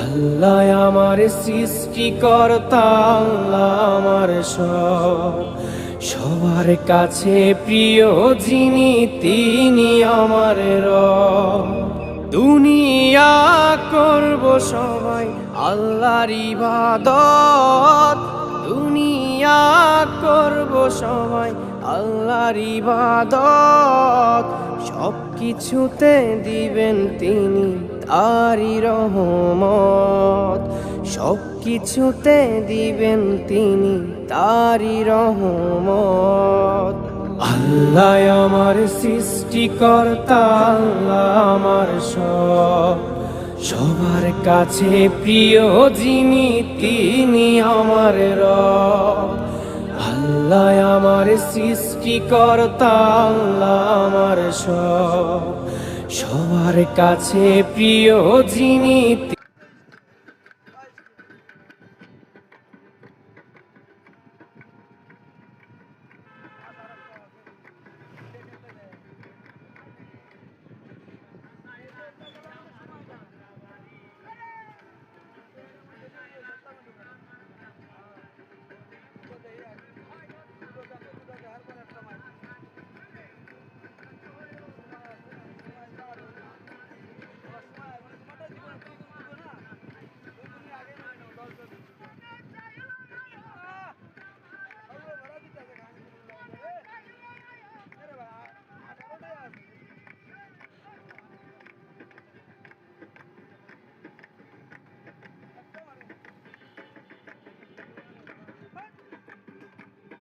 আল্লাহ আমার সৃষ্টিকর্তা, আল্লাহ আমার সব, সবার কাছে প্রিয় যিনি তিনি আমার রব। দুনিয়া করব সবাই আল্লাহর ইবাদত, দুনিয়া করব সবাই আল্লাহর ইবাদত, সব কিছুতে দিবেন তিনি তারি রহমত, সব কিছুতে দিবেন তিনি তারি রহমত। আল্লাহ আমার সৃষ্টিকর্তা, আল্লাহ আমার সব, সবার কাছে প্রিয় যিনি তিনি আমার রব। আল্লাহ আমার সৃষ্টিকর্তা, আল্লাহ আমার সব, সবার কাছে প্রিয় যিনি